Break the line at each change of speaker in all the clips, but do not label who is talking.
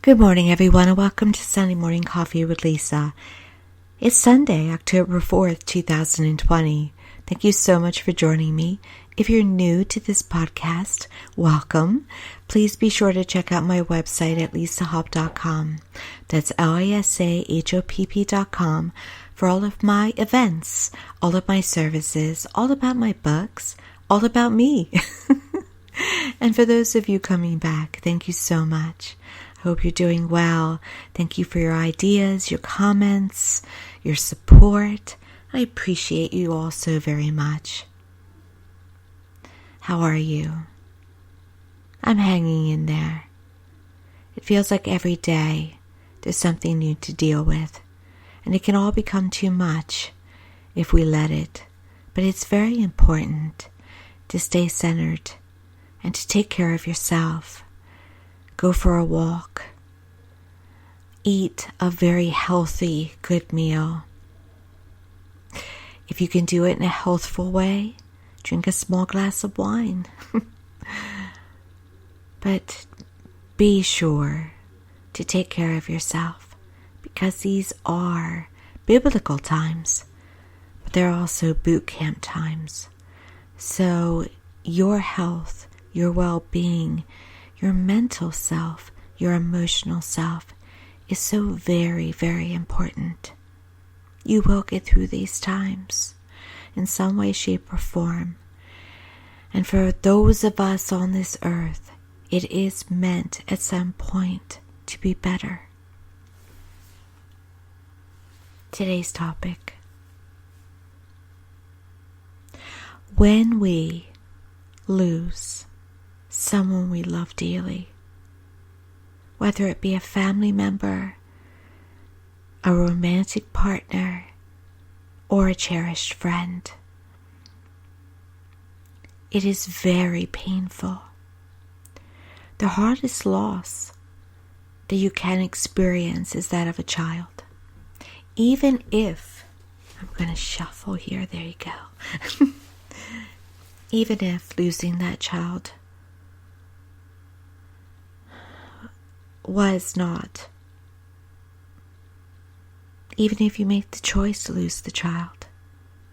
Good morning, everyone, and welcome to Sunday Morning Coffee with Lisa. It's Sunday, October 4th, 2020. Thank you so much for joining me. If you're new to this podcast, welcome. Please be sure to check out my website at lisahopp.com. That's lisahopp.com for all of my events, all of my services, all about my books, all about me. And for those of you coming back, thank you so much. I hope you're doing well. Thank you for your ideas, your comments, your support. I appreciate you all so very much. How are you? I'm hanging in there. It feels like every day there's something new to deal with, and it can all become too much if we let it. But it's very important to stay centered and to take care of yourself. Go for a walk. Eat a very healthy, good meal. If you can do it in a healthful way, drink a small glass of wine. But be sure to take care of yourself, because these are biblical times, but they're also boot camp times. So your health, your well-being, your mental self, your emotional self is so very, very important. You will get through these times in some way, shape, or form. And for those of us on this earth, it is meant at some point to be better. Today's topic. When we lose someone we love dearly, whether it be a family member, a romantic partner, or a cherished friend, it is very painful. The hardest loss that you can experience is that of a child. Even if, I'm going to shuffle here, there you go. Even if losing that child was not, even if you make the choice to lose the child,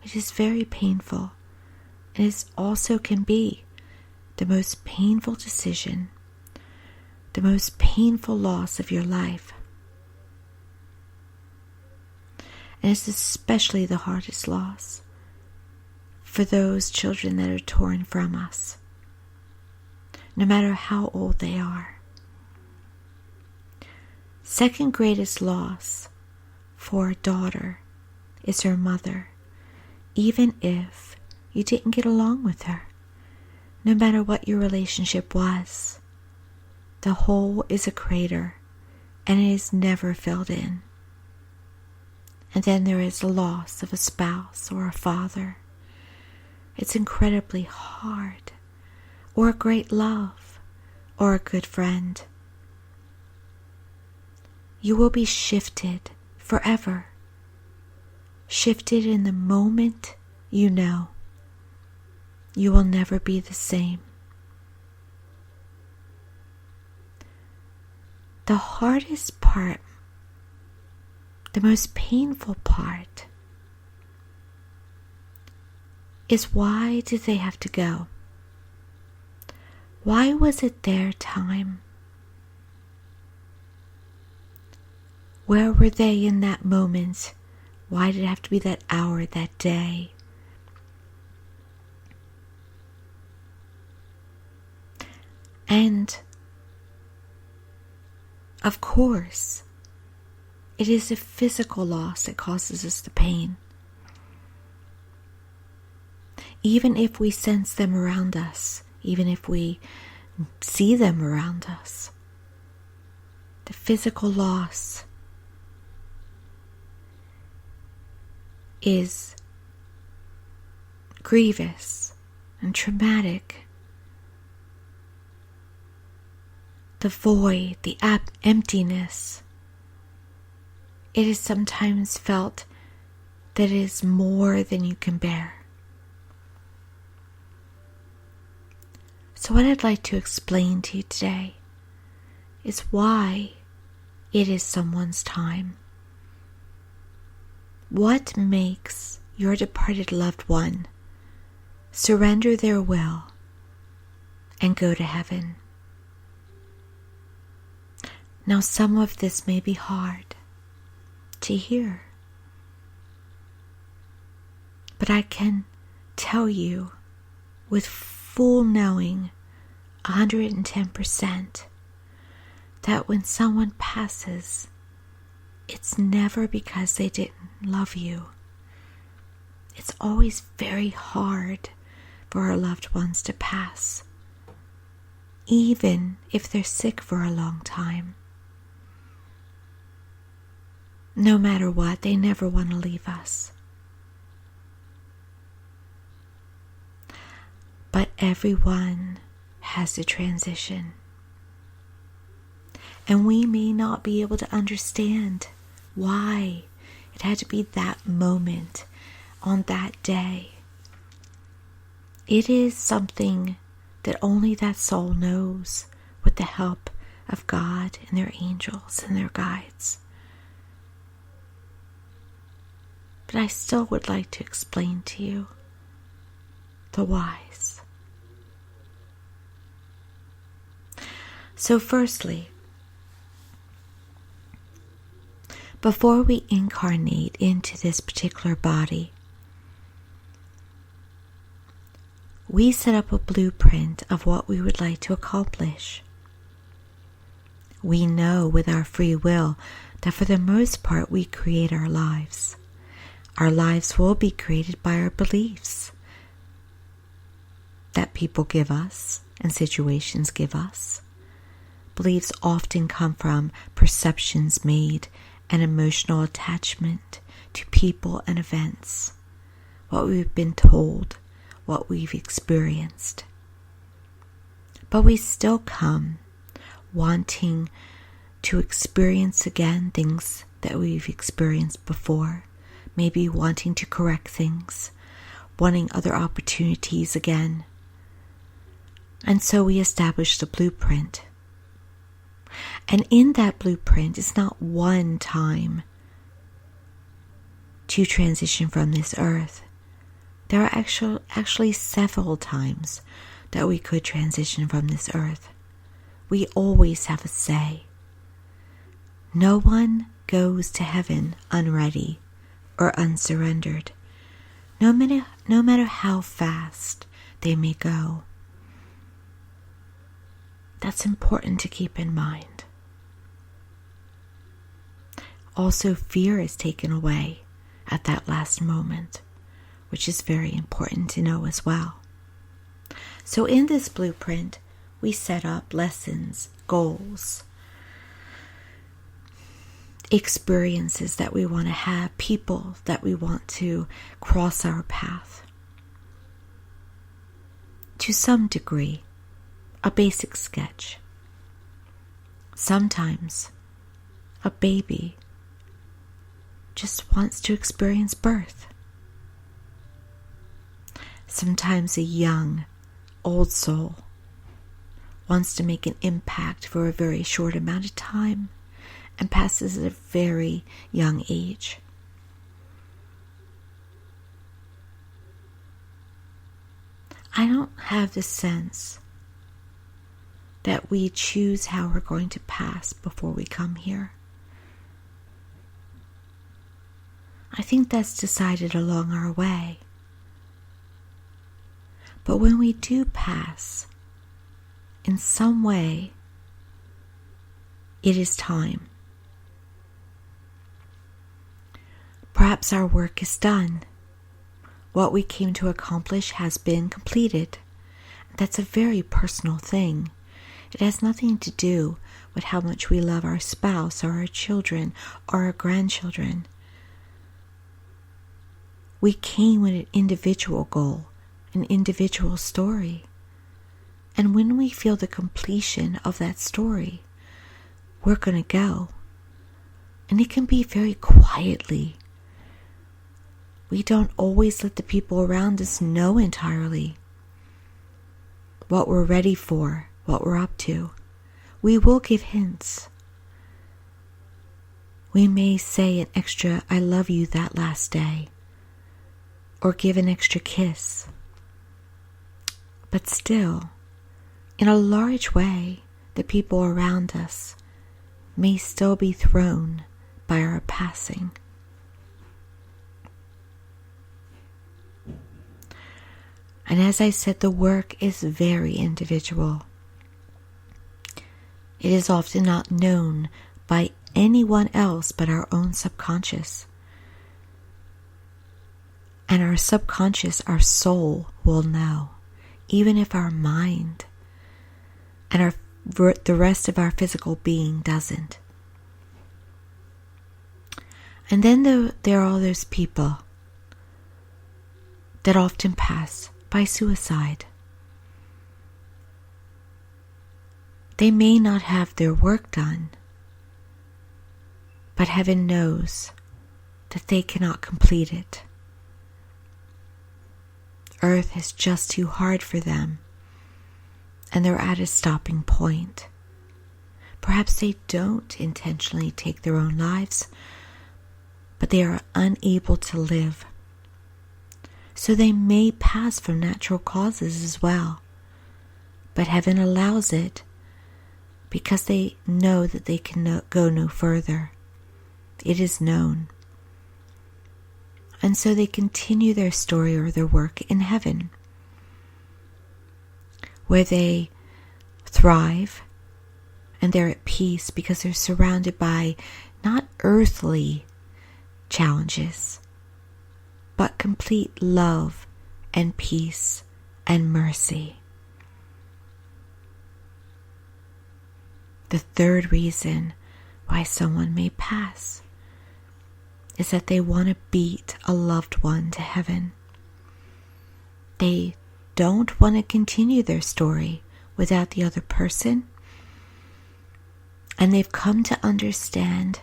it is very painful, and it also can be the most painful decision, the most painful loss of your life. And it's especially the hardest loss for those children that are torn from us, no matter how old they are. Second greatest loss for a daughter is her mother, even if you didn't get along with her. No matter what your relationship was, the hole is a crater and it is never filled in. And then there is the loss of a spouse or a father. It's incredibly hard, or a great love, or a good friend. You will be shifted forever. Shifted in the moment you know. You will never be the same. The hardest part, the most painful part, is why did they have to go? Why was it their time? Where were they in that moment? Why did it have to be that hour, that day? And, of course, it is a physical loss that causes us the pain. Even if we sense them around us, even if we see them around us, the physical loss is grievous and traumatic. The void, the emptiness, it is sometimes felt that it is more than you can bear. So what I'd like to explain to you today is why it is someone's time. What makes your departed loved one surrender their will and go to heaven? Now, some of this may be hard to hear, but I can tell you with full knowing, 110%, that when someone passes, it's never because they didn't love you. It's always very hard for our loved ones to pass, even if they're sick for a long time. No matter what, they never want to leave us. But everyone has a transition. And we may not be able to understand why it had to be that moment on that day. It is something that only that soul knows with the help of God and their angels and their guides. But I still would like to explain to you the whys. So firstly, before we incarnate into this particular body, we set up a blueprint of what we would like to accomplish. We know with our free will that for the most part we create our lives. Our lives will be created by our beliefs that people give us and situations give us. Beliefs often come from perceptions made and emotional attachment to people and events, what we've been told, what we've experienced. But we still come wanting to experience again things that we've experienced before, maybe wanting to correct things, wanting other opportunities again. And so we establish the blueprint. And in that blueprint, it's not one time to transition from this earth. There are actually several times that we could transition from this earth. We always have a say. No one goes to heaven unready or unsurrendered, no matter how fast they may go. That's important to keep in mind. Also, fear is taken away at that last moment, which is very important to know as well. So in this blueprint, we set up lessons, goals, experiences that we want to have, people that we want to cross our path. To some degree, a basic sketch. Sometimes a baby just wants to experience birth. Sometimes a young, old soul wants to make an impact for a very short amount of time and passes at a very young age. I don't have the sense that we choose how we're going to pass before we come here. I think that's decided along our way. But when we do pass, in some way, it is time. Perhaps our work is done. What we came to accomplish has been completed. That's a very personal thing. It has nothing to do with how much we love our spouse or our children or our grandchildren. We came with an individual goal, an individual story. And when we feel the completion of that story, we're going to go. And it can be very quietly. We don't always let the people around us know entirely what we're ready for, what we're up to. We will give hints. We may say an extra "I love you" that last day, or give an extra kiss. But still, in a large way, the people around us may still be thrown by our passing. And as I said, the work is very individual. It is often not known by anyone else but our own subconscious. And our subconscious, our soul, will know, even if our mind and the rest of our physical being doesn't. And then there are all those people that often pass by suicide. They may not have their work done, but heaven knows that they cannot complete it. Earth is just too hard for them, and they're at a stopping point. Perhaps they don't intentionally take their own lives, but they are unable to live. So they may pass from natural causes as well, but heaven allows it because they know that they can go no further. It is known. And so they continue their story or their work in heaven, where they thrive and they're at peace because they're surrounded by not earthly challenges, but complete love and peace and mercy. The third reason why someone may pass is that they want to beat a loved one to heaven. They don't want to continue their story without the other person, and they've come to understand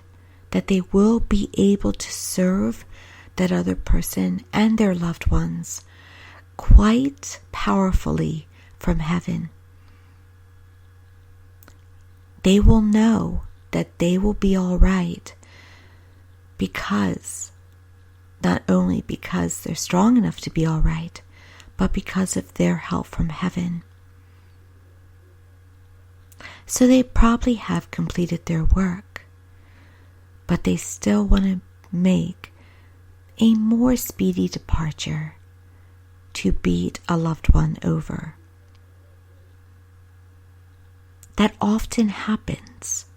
that they will be able to serve that other person and their loved ones quite powerfully from heaven. They will know that they will be all right because, not only because they're strong enough to be all right, but because of their help from heaven. So they probably have completed their work, but they still want to make a more speedy departure to beat a loved one over. That often happens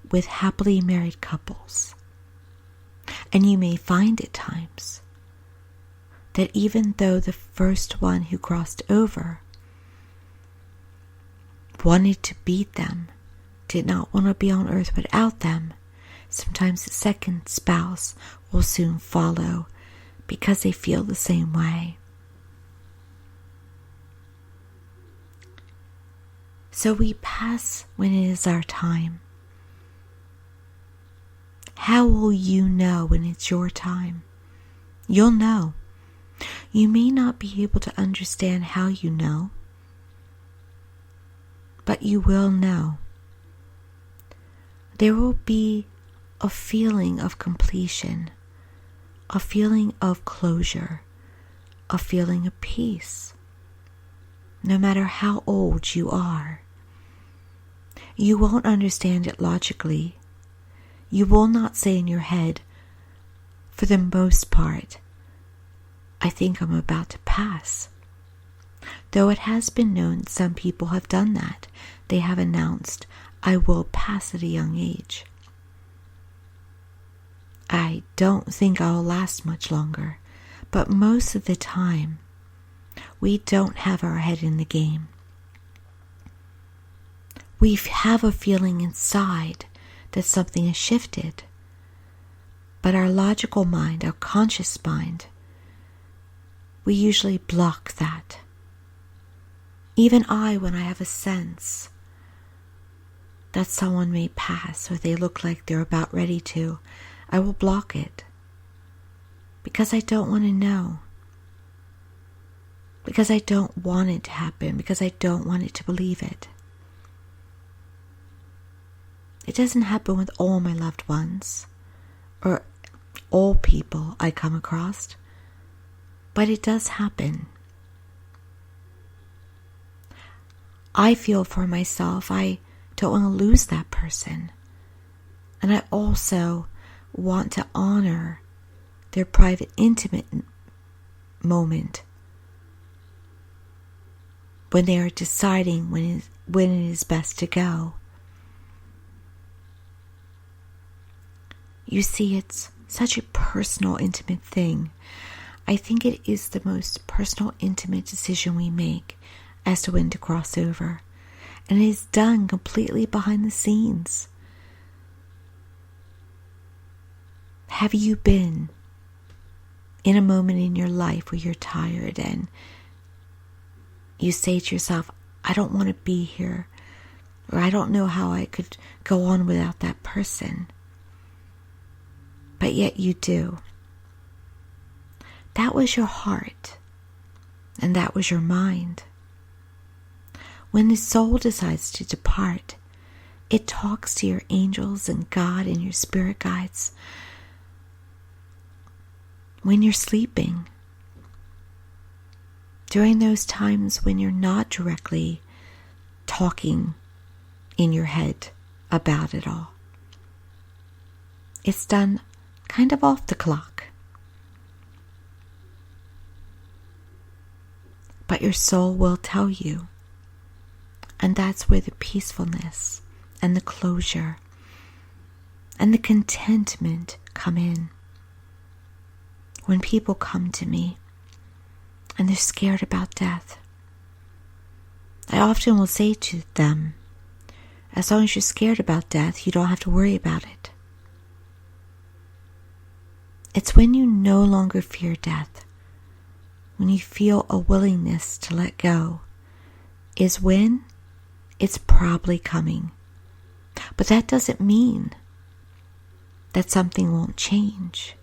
with happily married couples. And you may find at times that even though the first one who crossed over wanted to beat them, did not want to be on earth without them, sometimes the second spouse will soon follow because they feel the same way. So we pass when it is our time. How will you know when it's your time? You'll know. You may not be able to understand how you know, but you will know. There will be a feeling of completion, a feeling of closure, a feeling of peace. No matter how old you are, you won't understand it logically. You will not say in your head, for the most part, I think I'm about to pass. Though it has been known some people have done that. They have announced, I will pass at a young age. I don't think I'll last much longer, but most of the time, we don't have our head in the game. We have a feeling inside that something has shifted, but our logical mind, our conscious mind, we usually block that. Even when I have a sense that someone may pass or they look like they're about ready to, I will block it because I don't want to know. Because I don't want it to happen, because I don't want it to believe it. It doesn't happen with all my loved ones, or old people I come across, but it does happen. I feel for myself, I don't want to lose that person. And I also want to honor their private, intimate moment when they are deciding when it is best to go. You see, it's such a personal, intimate thing. I think it is the most personal, intimate decision we make as to when to cross over. And it is done completely behind the scenes. Have you been in a moment in your life where you're tired and you say to yourself, I don't want to be here, or I don't know how I could go on without that person, but yet you do? That was your heart, and that was your mind. When the soul decides to depart, it talks to your angels and God and your spirit guides when you're sleeping. During those times when you're not directly talking in your head about it all. It's done kind of off the clock. But your soul will tell you. And that's where the peacefulness and the closure and the contentment come in. When people come to me and they're scared about death, I often will say to them, as long as you're scared about death, you don't have to worry about it. It's when you no longer fear death, when you feel a willingness to let go, is when it's probably coming. But that doesn't mean that something won't change.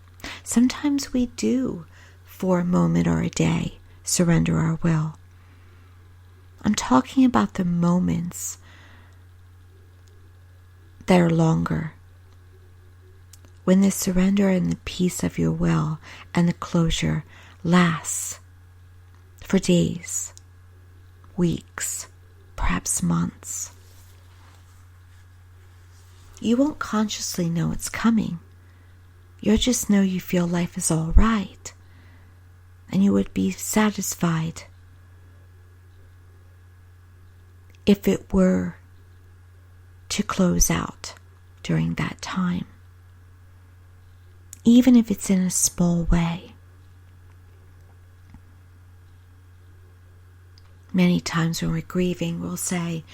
Sometimes we do, for a moment or a day, surrender our will. I'm talking about the moments that are longer, when the surrender and the peace of your will and the closure lasts for days, weeks, perhaps months. You won't consciously know it's coming. You'll just know you feel life is all right, and you would be satisfied if it were to close out during that time, even if it's in a small way. Many times when we're grieving, we'll say,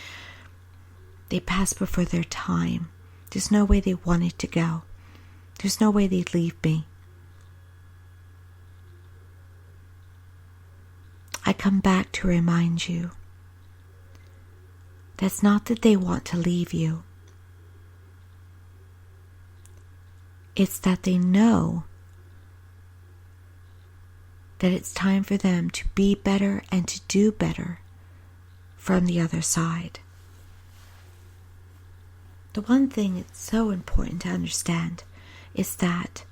they passed before their time. There's no way they wanted to go. There's no way they'd leave me. I come back to remind you that's not that they want to leave you. It's that they know that it's time for them to be better and to do better from the other side. The one thing it's so important to understand is that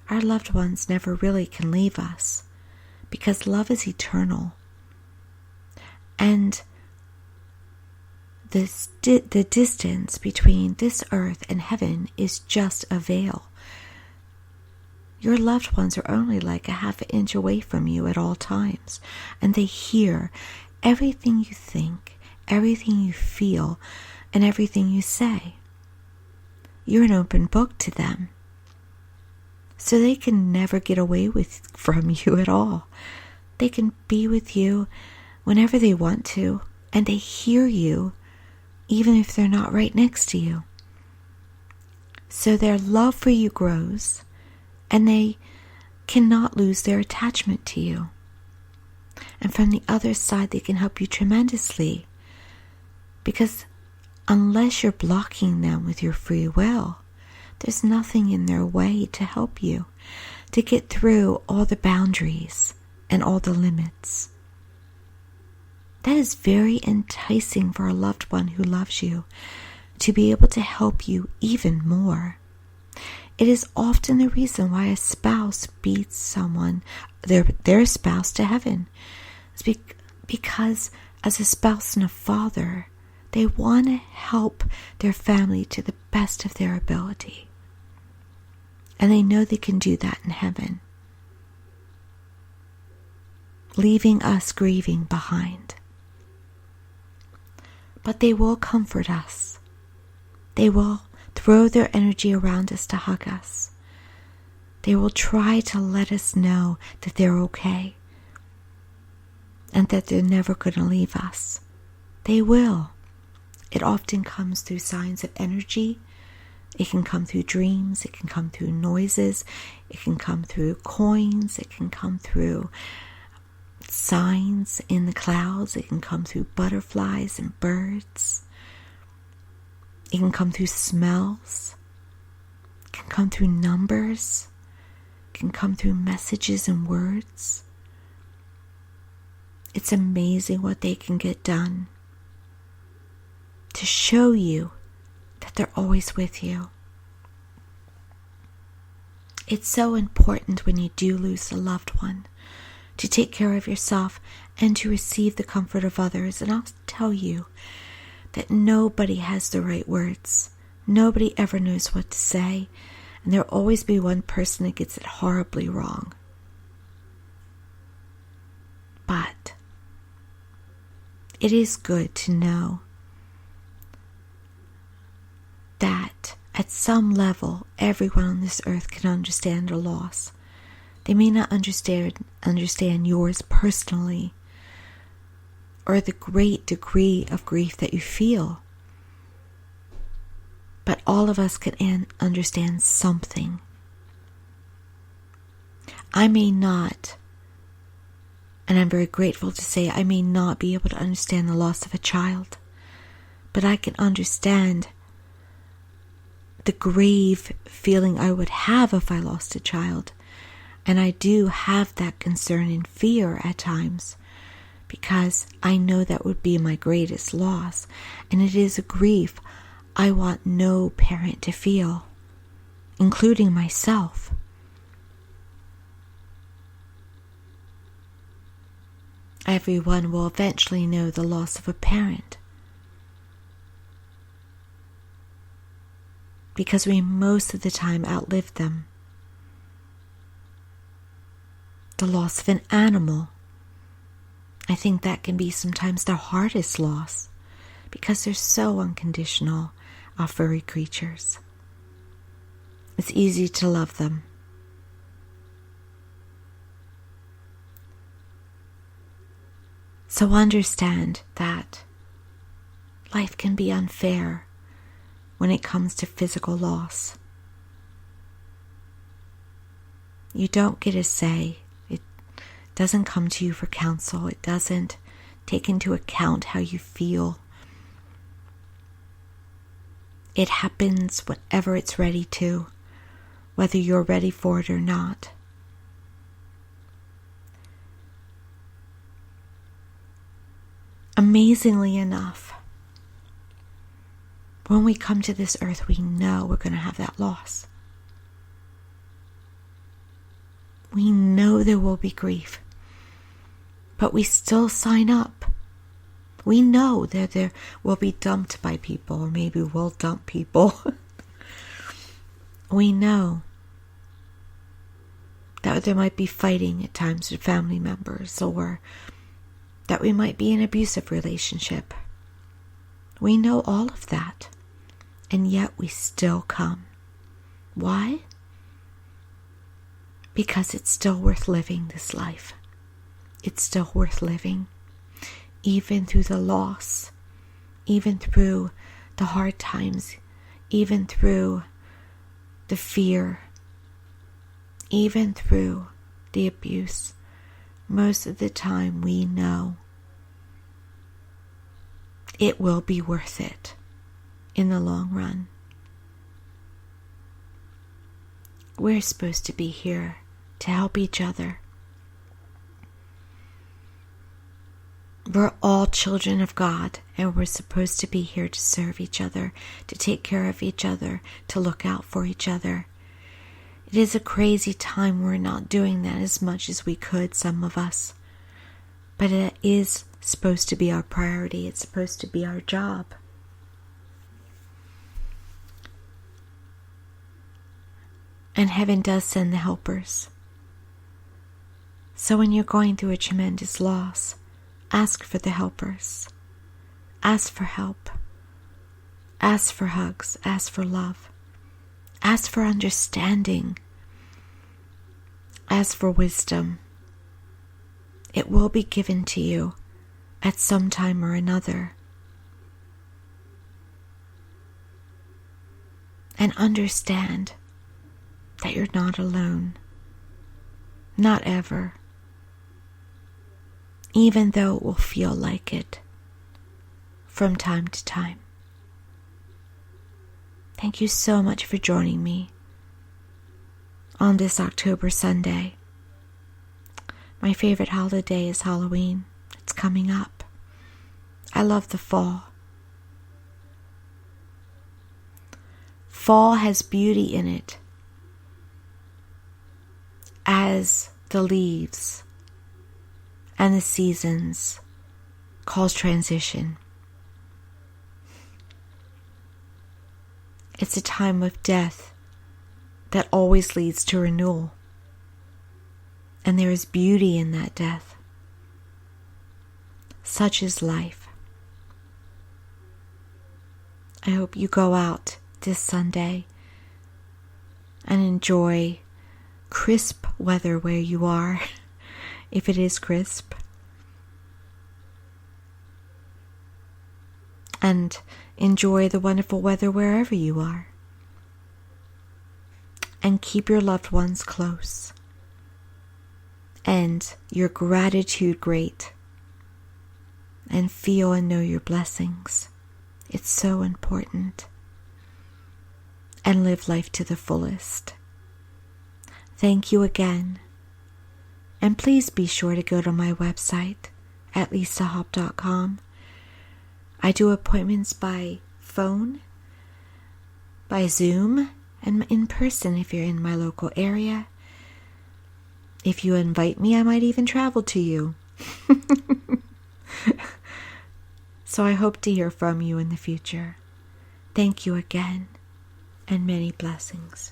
our loved ones never really can leave us, because love is eternal. And the distance between this earth and heaven is just a veil. Your loved ones are only like a half an inch away from you at all times, and they hear everything you think, everything you feel, and everything you say. You're an open book to them, so they can never get away from you at all. They can be with you whenever they want to, and they hear you even if they're not right next to you. So their love for you grows, and they cannot lose their attachment to you. And from the other side, they can help you tremendously, because unless you're blocking them with your free will, there's nothing in their way to help you to get through all the boundaries and all the limits. That is very enticing for a loved one who loves you, to be able to help you even more. It is often the reason why a spouse beats someone, their spouse, to heaven. It's because as a spouse and a father, they want to help their family to the best of their ability. And they know they can do that in heaven, leaving us grieving behind. But they will comfort us. They will throw their energy around us to hug us. They will try to let us know that they're okay and that they're never going to leave us. They will. It often comes through signs of energy. It can come through dreams. It can come through noises. It can come through coins. It can come through signs in the clouds. It can come through butterflies and birds. It can come through smells. It can come through numbers. It can come through messages and words. It's amazing what they can get done to show you that they're always with you. It's so important when you do lose a loved one to take care of yourself and to receive the comfort of others. And I'll tell you that nobody has the right words. Nobody ever knows what to say. And there'll always be one person that gets it horribly wrong. But it is good to know that at some level, everyone on this earth can understand a loss. They may not understand yours personally, or the great degree of grief that you feel. But all of us can understand something. I may not, and I'm very grateful to say I may not be able to understand the loss of a child, but I can understand the grave feeling I would have if I lost a child. And I do have that concern and fear at times, because I know that would be my greatest loss. And it is a grief I want no parent to feel, including myself. Everyone will eventually know the loss of a parent, because we most of the time outlive them. The loss of an animal, I think that can be sometimes the hardest loss, because they're so unconditional, our furry creatures. It's easy to love them. So understand that life can be unfair when it comes to physical loss. You don't get a say. It doesn't come to you for counsel. It doesn't take into account how you feel. It happens whenever it's ready to, whether you're ready for it or not. Amazingly enough, when we come to this earth, we know we're going to have that loss. We know there will be grief, but we still sign up. We know that there will be dumped by people, or maybe we'll dump people. We know that there might be fighting at times with family members, or that we might be in an abusive relationship. We know all of that, and yet we still come. Why? Because it's still worth living this life. It's still worth living, even through the loss, even through the hard times, even through the fear, even through the abuse. Most of the time we know it will be worth it in the long run. We're supposed to be here to help each other. We're all children of God, and we're supposed to be here to serve each other, to take care of each other, to look out for each other. It is a crazy time. We're not doing that as much as we could, some of us. But it is supposed to be our priority. It's supposed to be our job. And heaven does send the helpers. So when you're going through a tremendous loss, ask for the helpers. Ask for help. Ask for hugs. Ask for love. Ask for understanding. Ask for wisdom. It will be given to you at some time or another. And understand that you're not alone. Not ever. Even though it will feel like it from time to time. Thank you so much for joining me on this October Sunday. My favorite holiday is Halloween. It's coming up. I love the fall. Fall has beauty in it as the leaves and the seasons cause transition. It's a time of death that always leads to renewal. And there is beauty in that death. Such is life. I hope you go out this Sunday and enjoy crisp weather where you are, if it is crisp. And enjoy the wonderful weather wherever you are. And keep your loved ones close. And your gratitude great. And feel and know your blessings. It's so important. And live life to the fullest. Thank you again. And please be sure to go to my website at lisahop.com. I do appointments by phone, by Zoom, and in person if you're in my local area. If you invite me, I might even travel to you. So I hope to hear from you in the future. Thank you again, and many blessings.